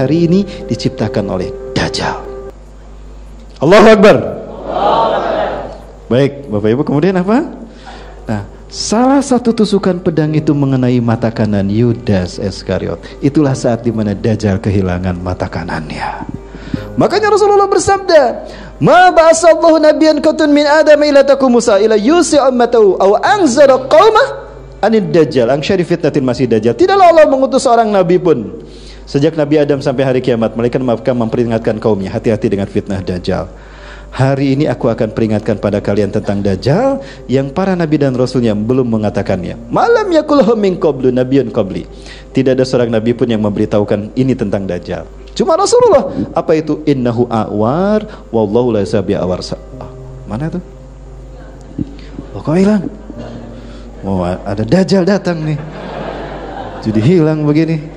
hari ini diciptakan oleh Dajjal. Allahu Akbar. Baik, Bapak Ibu, kemudian apa? Nah, salah satu tusukan pedang itu mengenai mata kanan Yudas Iskariot. Itulah saat dimana Dajjal kehilangan mata kanannya. Makanya Rasulullah bersabda, "Ma ba'asallahu nabiyyan qatun min Adam ila takum Musa ila yusi ummatahu aw anzara qaumah anid Dajjal ang syarif fitnatil masih Dajjal." Tidaklah Allah mengutus seorang nabi pun sejak Nabi Adam sampai hari kiamat melainkan akan memperingatkan kaumnya, hati-hati dengan fitnah Dajjal. Hari ini aku akan peringatkan pada kalian tentang Dajjal yang para nabi dan rasulnya belum mengatakannya. Malam yakulhum min qablu nabiyyun qabli. Tidak ada seorang nabi pun yang memberitahukan ini tentang Dajjal. Cuma Rasulullah. Apa itu? Innahu a'war wallahu la yasabi awar. Mana itu? Oh, kok hilang? Oh, ada Dajjal datang nih. Jadi hilang begini.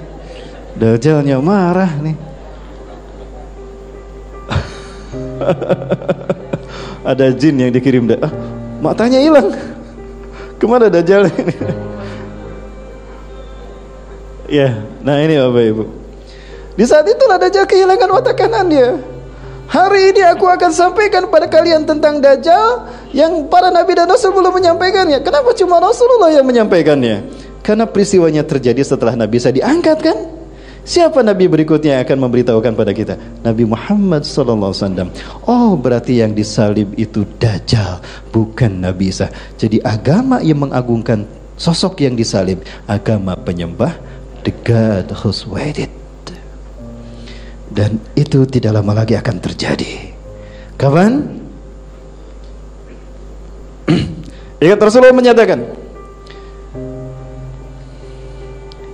Dajjalnya marah nih. Ada jin yang dikirim. Matanya hilang. Kemana Dajjal ini? Ya, nah ini Bapak Ibu. Di saat itulah Dajjal kehilangan mata kanannya. Hari ini aku akan sampaikan pada kalian tentang Dajjal yang para nabi dan rasul belum menyampaikannya. Kenapa cuma Rasulullah yang menyampaikannya? Karena peristiwanya terjadi setelah Nabi Isa diangkat kan? Siapa nabi berikutnya yang akan memberitahukan pada kita? Nabi Muhammad SAW. Oh, berarti yang disalib itu Dajjal, bukan Nabi Isa. Jadi agama yang mengagungkan sosok yang disalib, agama penyembah the God who's waited. Dan itu tidak lama lagi akan terjadi. Kapan? Ingat Rasulullah menyatakan,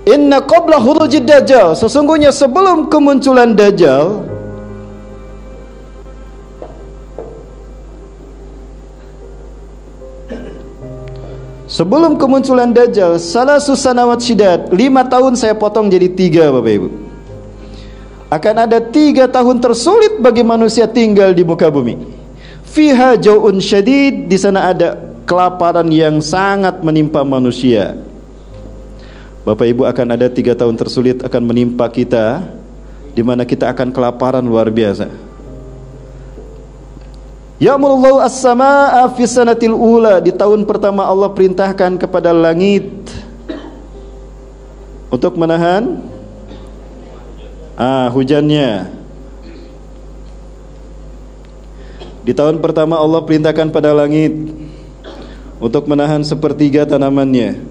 Inna qabla khurujid Dajjal, sesungguhnya sebelum kemunculan Dajjal, salasu sanawat syidad, 5 tahun saya potong jadi 3 Bapak Ibu. Akan ada 3 tahun tersulit bagi manusia tinggal di muka bumi. Fiha jau'un syadid, di sana ada kelaparan yang sangat menimpa manusia. Bapak Ibu, akan ada 3 tahun tersulit akan menimpa kita, di mana kita akan kelaparan luar biasa. Ya'murullahu as-samaa'a fi sanatil ula, di tahun pertama Allah perintahkan kepada langit untuk menahan hujannya. Di tahun pertama Allah perintahkan pada langit untuk menahan sepertiga tanamannya,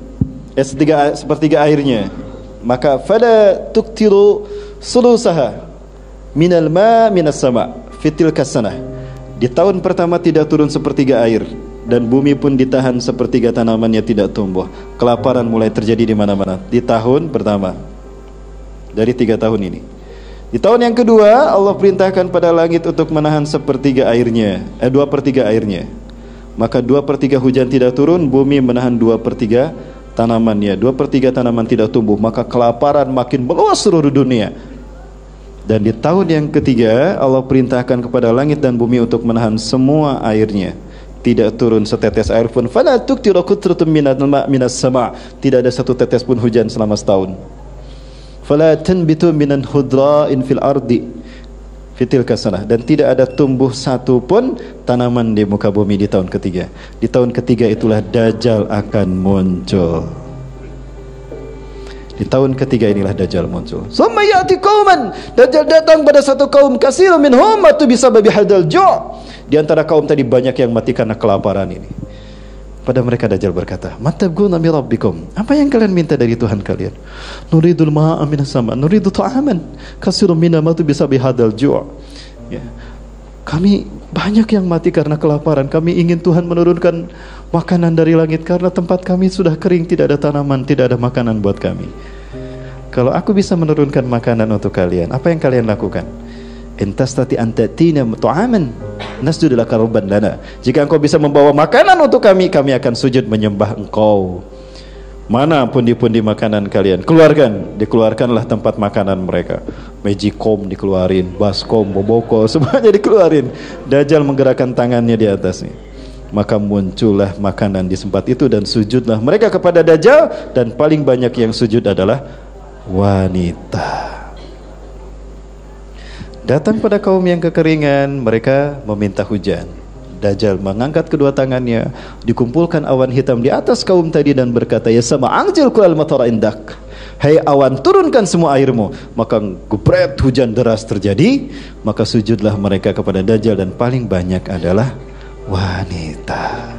sepertiga airnya. Maka fala tuktiru sulusaha minal ma minas sama fitil kasanah. Di tahun pertama tidak turun sepertiga air, dan bumi pun ditahan sepertiga tanamannya tidak tumbuh. Kelaparan mulai terjadi di mana-mana di tahun pertama dari 3 tahun ini. Di tahun yang kedua Allah perintahkan pada langit untuk menahan sepertiga airnya, 2/3 airnya. Maka 2/3 hujan tidak turun, bumi menahan 2/3 tanamannya, 2/3 tanaman tidak tumbuh, maka kelaparan makin meluas seluruh dunia. Dan di tahun yang ketiga Allah perintahkan kepada langit dan bumi untuk menahan semua airnya, tidak turun setetes air pun. Fala tuktiru qutratun minas sama, tidak ada satu tetes pun hujan selama setahun. Fala tanbitu minan hudra'in fil ardi fitil kasanah, dan tidak ada tumbuh satu pun tanaman di muka bumi di tahun ketiga. Di tahun ketiga itulah Dajjal akan muncul. Di tahun ketiga inilah Dajjal muncul. Summa ya'ti qauman, Dajjal datang pada satu kaum, katsirun minhum matu bisababi hadzal ju'. Di antara kaum tadi banyak yang mati karena kelaparan ini. Pada mereka Dajjal berkata, "Matabguna min rabbikum?" Apa yang kalian minta dari Tuhan kalian? "Nuridul ma'a minas sama, nuridu ta'aman katsirun minna matu bisababi hadzal ju'." Ya. Kami banyak yang mati karena kelaparan. Kami ingin Tuhan menurunkan makanan dari langit karena tempat kami sudah kering, tidak ada tanaman, tidak ada makanan buat kami. Kalau aku bisa menurunkan makanan untuk kalian, apa yang kalian lakukan? Intastati antatina tu'aman nasjudu laka rabban lana. Jika engkau bisa membawa makanan untuk kami, kami akan sujud menyembah engkau. Mana pundi-pundi makanan kalian? Keluarkan, dikeluarkanlah tempat makanan mereka. Magicom dikeluarin, baskom, boboko, semuanya dikeluarin. Dajjal menggerakkan tangannya di atasnya. Maka muncullah makanan di tempat itu dan sujudlah mereka kepada Dajjal, dan paling banyak yang sujud adalah wanita. Datang pada kaum yang kekeringan, mereka meminta hujan. Dajjal mengangkat kedua tangannya, dikumpulkan awan hitam di atas kaum tadi dan berkata, ya sama anjil kual matara indak. Hai awan, turunkan semua airmu. Maka gupret, hujan deras terjadi. Maka sujudlah mereka kepada Dajjal, dan paling banyak adalah wanita.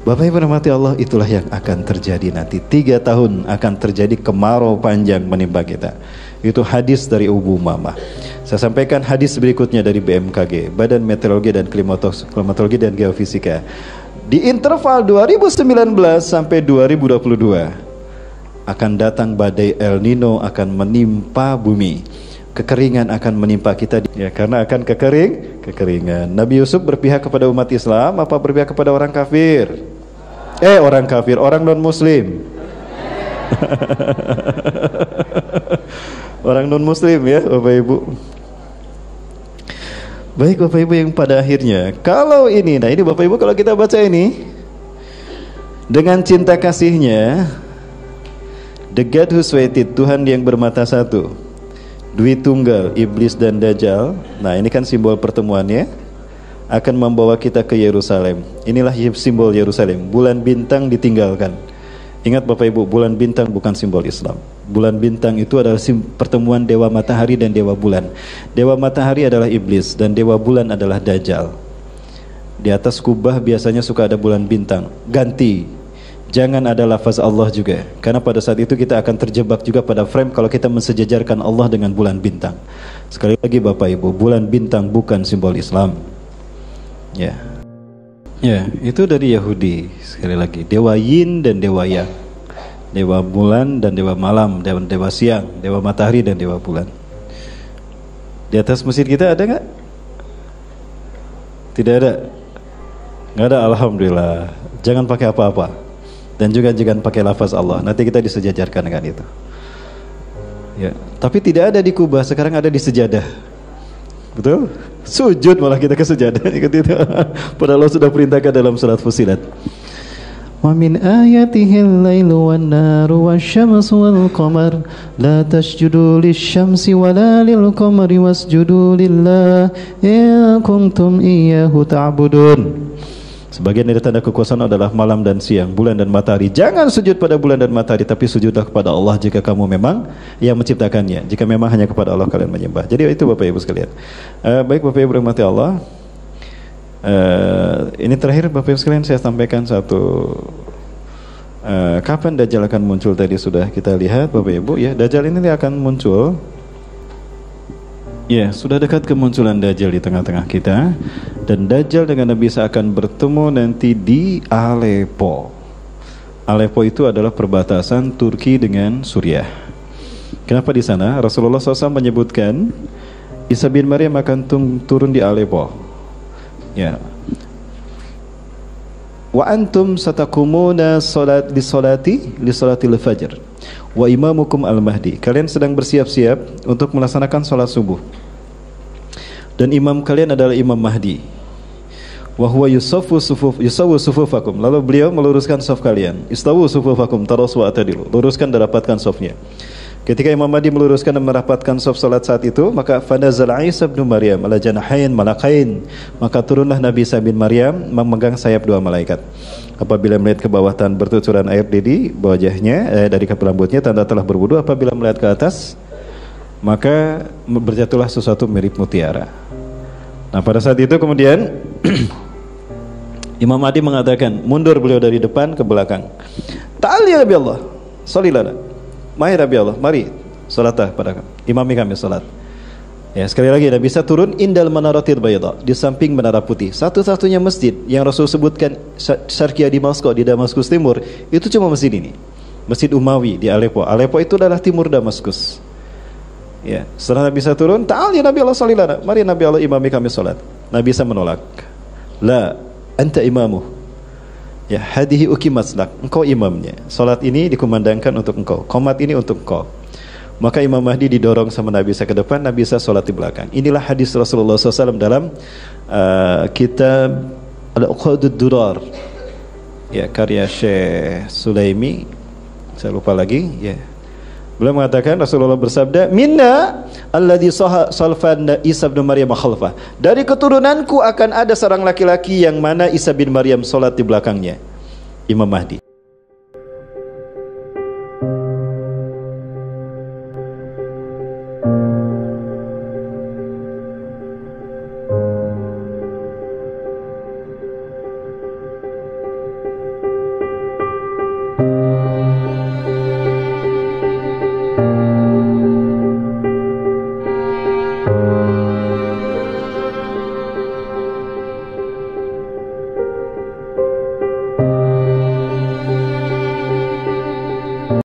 Bapak Ibu rahmati Allah, itulah yang akan terjadi nanti. 3 tahun akan terjadi kemarau panjang menimpa kita. Itu hadis dari Ummu Umamah. Saya sampaikan hadis berikutnya dari BMKG, Badan Meteorologi dan Klimatologi dan Geofisika. Di interval 2019 sampai 2022 akan datang badai El Nino, akan menimpa bumi. Kekeringan akan menimpa kita, ya, karena akan kekeringan. Nabi Yusuf berpihak kepada umat Islam apa berpihak kepada orang kafir? Orang kafir, orang non muslim. Orang non muslim, ya Bapak Ibu. Baik Bapak Ibu, yang pada akhirnya kalau ini, nah ini Bapak Ibu, kalau kita baca ini dengan cinta kasihnya, the God who waited, Tuhan yang bermata satu, Dwi Tunggal, Iblis dan Dajjal. Nah ini kan simbol pertemuannya, akan membawa kita ke Yerusalem. Inilah simbol Yerusalem. Bulan bintang ditinggalkan. Ingat Bapak Ibu, bulan bintang bukan simbol Islam. Bulan bintang itu adalah pertemuan dewa matahari dan dewa bulan. Dewa matahari adalah iblis dan dewa bulan adalah Dajjal. Di atas kubah biasanya suka ada bulan bintang. Ganti, jangan ada lafaz Allah juga, karena pada saat itu kita akan terjebak juga pada frame kalau kita mensejajarkan Allah dengan bulan bintang. Sekali lagi Bapak Ibu, bulan bintang bukan simbol Islam. Ya, itu dari Yahudi. Sekali lagi, dewa Yin dan dewa Yang, dewa bulan dan dewa malam, dewa siang, dewa matahari dan dewa bulan. Di atas masjid kita ada nggak? Tidak ada. Nggak ada, alhamdulillah. Jangan pakai apa-apa, dan juga jangan pakai lafaz Allah. Nanti kita disejajarkan dengan itu. Ya, tapi tidak ada di Kubah, sekarang ada di sejadah. Betul? Sujud malah kita ke sejadah. Padahal Allah sudah perintahkan dalam surat Fussilat. Wa min ayatihil lailu wan naru wasyamsu wal qamar la tasjudu lisyamsi wala lil qamari wasjudu lillah in kuntum iyyahu ta'budun. Sebagian dari tanda kekuasaan adalah malam dan siang, bulan dan matahari. Jangan sujud pada bulan dan matahari, tapi sujudlah kepada Allah jika kamu memang yang menciptakannya. Jika memang hanya kepada Allah kalian menyembah. Jadi itu Bapak Ibu sekalian. Baik Bapak Ibu rahmati Allah. Ini terakhir Bapak Ibu sekalian, saya sampaikan satu. Kapan Dajjal akan muncul tadi sudah kita lihat Bapak Ibu, ya. Dajjal ini akan muncul. Ya, sudah dekat kemunculan Dajjal di tengah-tengah kita. Dan Dajjal dengan Nabi Isa akan bertemu nanti di Aleppo. Aleppo itu adalah perbatasan Turki dengan Suriah. Kenapa di sana? Rasulullah SAW menyebutkan Isa bin Maryam akan turun di Aleppo. Ya. Wa antum satakumuna li salatil fajr wa imamukum al-mahdi. Kalian sedang bersiap-siap untuk melaksanakan salat subuh, dan imam kalian adalah Imam Mahdi. Wa huwa yusawwu sufufakum. Lalu beliau meluruskan saf kalian. Istawu sufufakum tarasu atadilu. Luruskan dan rapatkan safnya. Ketika Imam Mahdi meluruskan dan merapatkan saf salat saat itu, maka fanazala Isa bin Maryam ala janahain malakain. Maka turunlah Nabi Isa bin Maryam memegang sayap 2 malaikat. Apabila melihat ke bawah dan bercucuran air di wajahnya, dari rambutnya, tanda telah berwudu. Apabila melihat ke atas, maka berjatuhlah sesuatu mirip mutiara. Nah pada saat itu kemudian Imam Mahdi mengatakan, mundur beliau dari depan ke belakang. Ta'al ya Nabi Allah, sholilana. Mari Nabi Allah, mari salatah pada imami kami salat. Ya, sekali lagi Nabi bisa turun indal manaratil bayda, di samping menara putih. Satu-satunya masjid yang Rasul sebutkan Syarqiyah di Moskow, di Damaskus Timur, itu cuma masjid ini. Masjid Umawi di Aleppo. Aleppo itu adalah timur Damaskus. Ya, setelah Nabi bisa turun, ta'al ya Nabi Allah sholilana. Mari Nabi Allah imami kami salat. Nabi bisa menolak. La anta imamuh. Ya, hadihi ukimat lak. Engkau imamnya. Salat ini dikumandangkan untuk engkau. Qomat ini untuk engkau. Maka Imam Mahdi didorong sama Nabi Isa ke depan, Nabi Isa salat di belakang. Inilah hadis Rasulullah SAW dalam kitab Al-Uqadud Durar. Ya, karya Syekh Sulaimi. Saya lupa lagi, ya. Beliau mengatakan, Rasulullah bersabda, minna alladhi salfan Isa bin Maryam khalfah. Dari keturunanku akan ada seorang laki-laki yang mana Isa bin Maryam salat di belakangnya, Imam Mahdi.